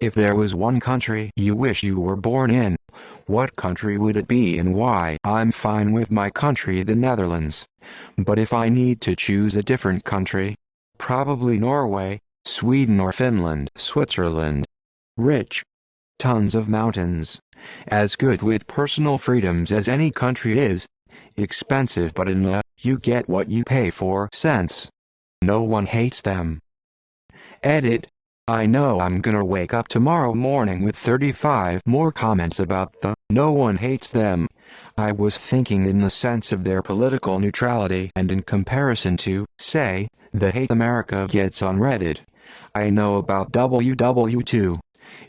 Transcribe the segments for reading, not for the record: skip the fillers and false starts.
If there was one country you wish you were born in, what country would it be and why? I'm fine with my country, the Netherlands. But if I need to choose a different country, probably Norway, Sweden or Finland. Switzerland. Rich. Tons of mountains. As good with personal freedoms as any country is. Expensive, but in you get what you pay for sense. No one hates them. Edit. I know I'm gonna wake up tomorrow morning with 35 more comments about the no one hates them. I was thinking in the sense of their political neutrality and in comparison to, say, the hate America gets on Reddit. I know about WW2.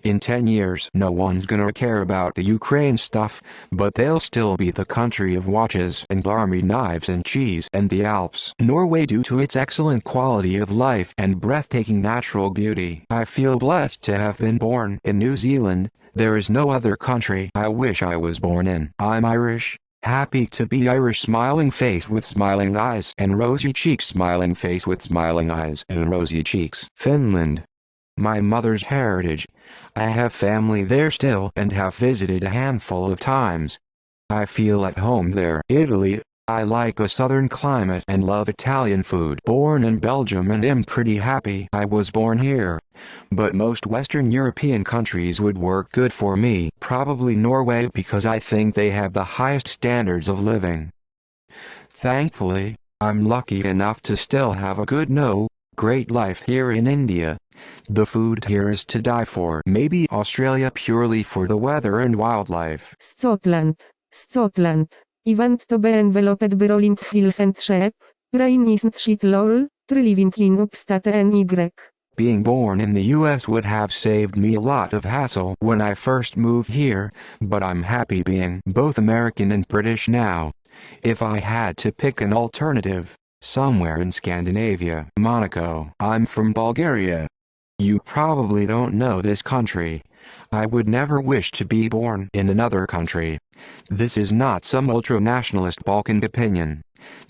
In 10 years no one's gonna care about the Ukraine stuff, but they'll still be the country of watches and army knives and cheese and the Alps. Norway, due to its excellent quality of life and breathtaking natural beauty. I feel blessed to have been born in New Zealand. There is no other country I wish I was born in. I'm Irish. Happy to be Irish. Smiling face with smiling eyes and rosy cheeks. Smiling face with smiling eyes and rosy cheeks. Finland. My mother's heritage. I have family there still and have visited a handful of times. I feel at home there. Italy. I like a southern climate and love Italian food. Born in Belgium and am pretty happy I was born here. But most Western European countries would work good for me. Probably Norway because I think they have the highest standards of living. Thankfully, I'm lucky enough to still have a great life here in India. The food here is to die for. Maybe Australia purely for the weather and wildlife. Scotland. Event to be enveloped by rolling hills and sheep. Rain isn't shit lol. Tree living in upstate NY. Being born in the US would have saved me a lot of hassle when I first moved here, but I'm happy being both American and British now. If I had to pick an alternative, somewhere in Scandinavia. Monaco. I'm from Bulgaria. You probably don't know this country. I would never wish to be born in another country. This is not some ultra-nationalist Balkan opinion.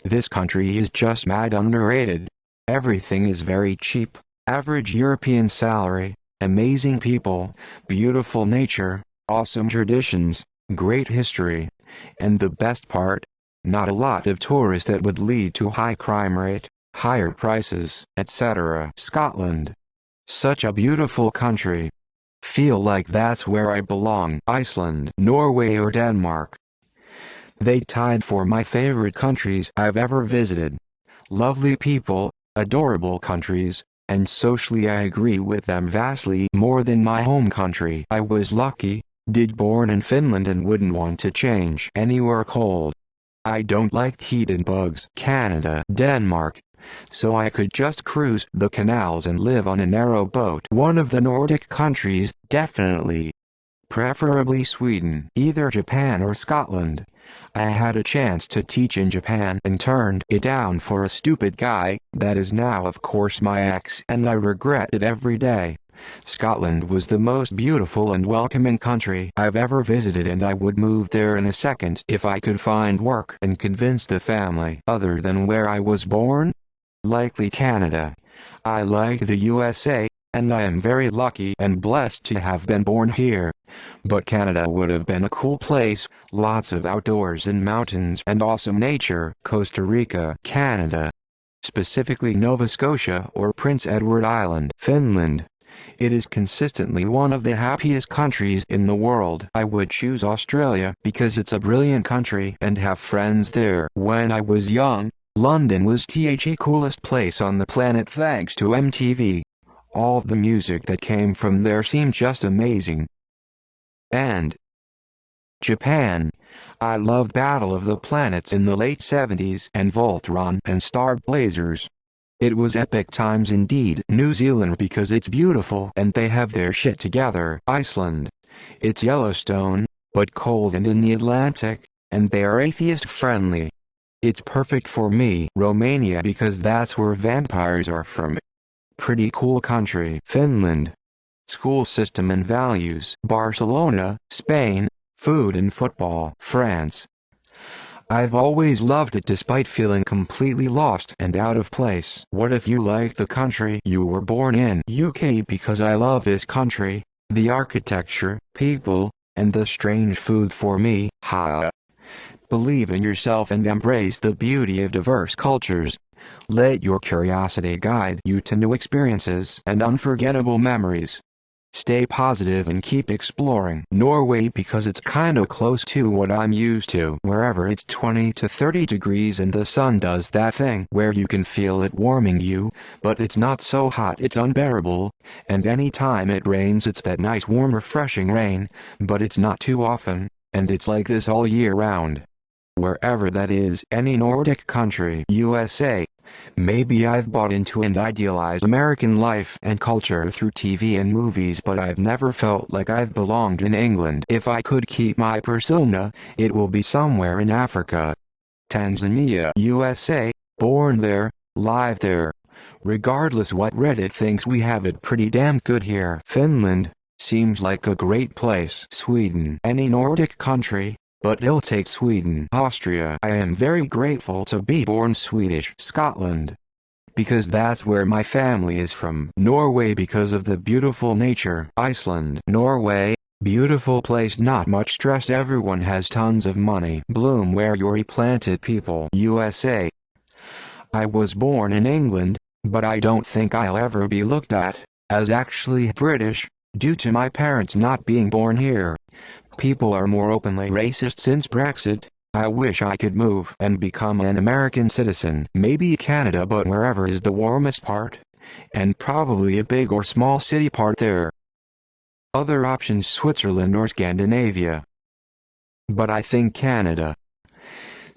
This country is just mad underrated. Everything is very cheap. Average European salary, amazing people, beautiful nature, awesome traditions, great history. And the best part, not a lot of tourists that would lead to high crime rate, higher prices, etc. Scotland. Such a beautiful country. Feel like that's where I belong. Iceland, Norway or Denmark. They tied for my favorite countries I've ever visited. Lovely people, adorable countries, and socially I agree with them vastly more than my home country. I was lucky, born in Finland and wouldn't want to change anywhere cold. I don't like heat and bugs. Canada, Denmark. So I could just cruise the canals and live on a narrow boat. One of the Nordic countries, definitely. Preferably Sweden. Either Japan or Scotland. I had a chance to teach in Japan and turned it down for a stupid guy, that is now of course my ex, and I regret it every day. Scotland was the most beautiful and welcoming country I've ever visited, and I would move there in a second if I could find work and convince the family. Other than where I was born? Likely Canada. I like the USA, and I am very lucky and blessed to have been born here. But Canada would have been a cool place, lots of outdoors and mountains and awesome nature. Costa Rica, Canada. Specifically Nova Scotia or Prince Edward Island. Finland. It is consistently one of the happiest countries in the world. I would choose Australia because it's a brilliant country and have friends there. When I was young, London was the coolest place on the planet thanks to MTV. All the music that came from there seemed just amazing. And Japan. I loved Battle of the Planets in the late 70s and Voltron and Star Blazers. It was epic times indeed. New Zealand because it's beautiful and they have their shit together. Iceland. It's Yellowstone, but cold and in the Atlantic, and they are atheist friendly. It's perfect for me. Romania because that's where vampires are from. Pretty cool country. Finland. School system and values. Barcelona, Spain, food and football. France. I've always loved it despite feeling completely lost and out of place. What if you like the country you were born in? UK because I love this country, The architecture, people, and the strange food for me. Believe in yourself and embrace the beauty of diverse cultures. Let your curiosity guide you to new experiences and unforgettable memories. Stay positive and keep exploring Norway because it's kinda close to what I'm used to. Wherever it's 20 to 30 degrees and the sun does that thing where you can feel it warming you, but it's not so hot it's unbearable, and anytime it rains it's that nice warm refreshing rain, but it's not too often, and it's like this all year round. Wherever that is, any Nordic country, USA. Maybe I've bought into and idealized American life and culture through TV and movies, but I've never felt like I've belonged in England. If I could keep my persona, it will be somewhere in Africa. Tanzania, USA, born there, live there. Regardless what Reddit thinks, we have it pretty damn good here. Finland, seems like a great place. Sweden, any Nordic country. But I'll take Sweden. Austria. I am very grateful to be born Swedish. Scotland. Because that's where my family is from. Norway because of the beautiful nature. Iceland. Norway. Beautiful place, not much stress, everyone has tons of money. Bloom where you're planted people. USA. I was born in England, but I don't think I'll ever be looked at as actually British, due to my parents not being born here. People are more openly racist since Brexit. I wish I could move and become an American citizen. Maybe Canada, but wherever is the warmest part. And probably a big or small city part there. Other options Switzerland or Scandinavia. But I think Canada.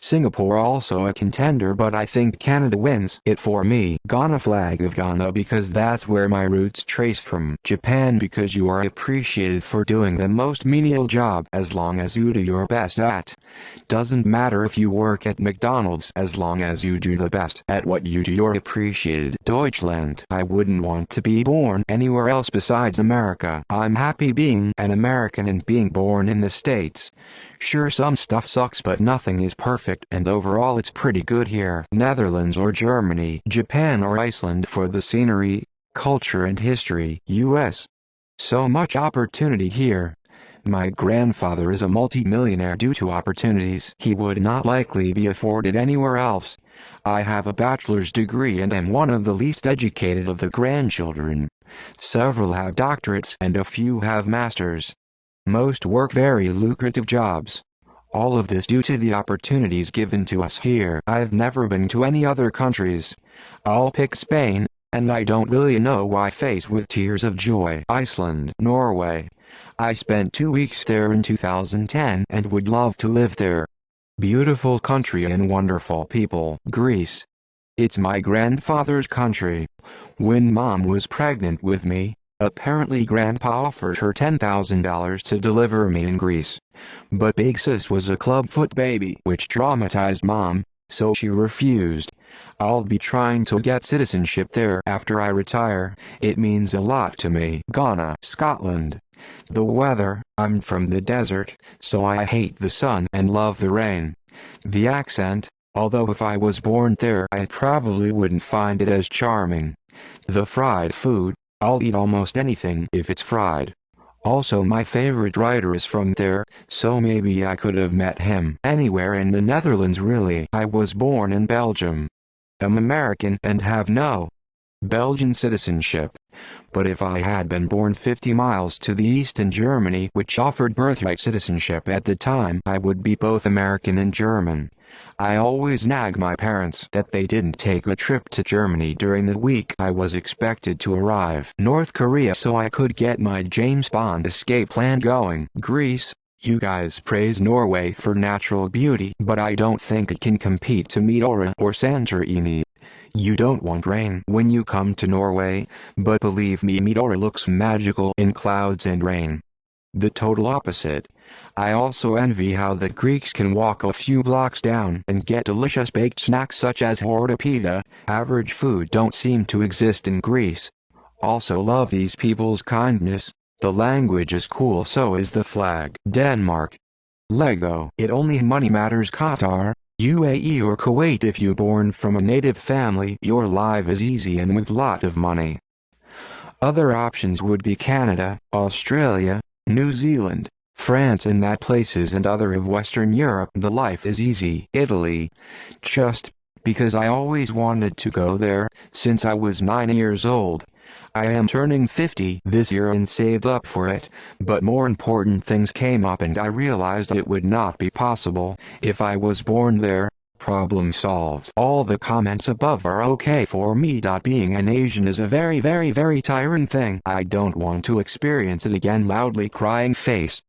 Singapore also a contender, but I think Canada wins it for me. Ghana, flag of Ghana because that's where my roots trace from. Japan because you are appreciated for doing the most menial job as long as you do your best at. Doesn't matter if you work at McDonald's as long as you do the best at what you do, you're appreciated. Deutschland. I wouldn't want to be born anywhere else besides America. I'm happy being an American and being born in the States. Sure, some stuff sucks but nothing is perfect, and overall it's pretty good here. Netherlands or Germany, Japan or Iceland for the scenery, culture and history. US. So much opportunity here. My grandfather is a multi-millionaire due to opportunities he would not likely be afforded anywhere else. I have a bachelor's degree and am one of the least educated of the grandchildren. Several have doctorates and a few have masters. Most work very lucrative jobs. All of this due to the opportunities given to us here. I've never been to any other countries. I'll pick Spain, and I don't really know why. Face with tears of joy. Iceland. Norway. I spent 2 weeks there in 2010 and would love to live there. Beautiful country and wonderful people. Greece. It's my grandfather's country. When Mom was pregnant with me, apparently Grandpa offered her $10,000 to deliver me in Greece. But Big Sis was a clubfoot baby, which traumatized Mom, so she refused. I'll be trying to get citizenship there after I retire. It means a lot to me. Ghana. Scotland. The weather. I'm from the desert, so I hate the sun and love the rain. The accent, although if I was born there I probably wouldn't find it as charming. The fried food. I'll eat almost anything if it's fried. Also, my favorite writer is from there, so maybe I could have met him anywhere in the Netherlands really. I was born in Belgium. I'm American and have no Belgian citizenship. But if I had been born 50 miles to the east in Germany, which offered birthright citizenship at the time, I would be both American and German. I always nag my parents that they didn't take a trip to Germany during the week I was expected to arrive. North Korea so I could get my James Bond escape plan going. Greece. You guys praise Norway for natural beauty, but I don't think it can compete to Meteora or Santorini. You don't want rain when you come to Norway, but believe me, Meteora looks magical in clouds and rain. The total opposite. I also envy how the Greeks can walk a few blocks down and get delicious baked snacks such as hortapita. Average food don't seem to exist in Greece. Also love these people's kindness. The language is cool, so is the flag. Denmark. Lego. It only money matters. Qatar, UAE or Kuwait. If you born from a native family, your life is easy and with lot of money. Other options would be Canada, Australia, New Zealand, France, and that places and other of Western Europe the life is easy. Italy, just because I always wanted to go there, since I was 9 years old. I am turning 50 this year and saved up for it, but more important things came up and I realized it would not be possible if I was born there. Problem solved. All the comments above are okay for me. Being an Asian is a very tiring thing. I don't want to experience it again. Loudly crying face.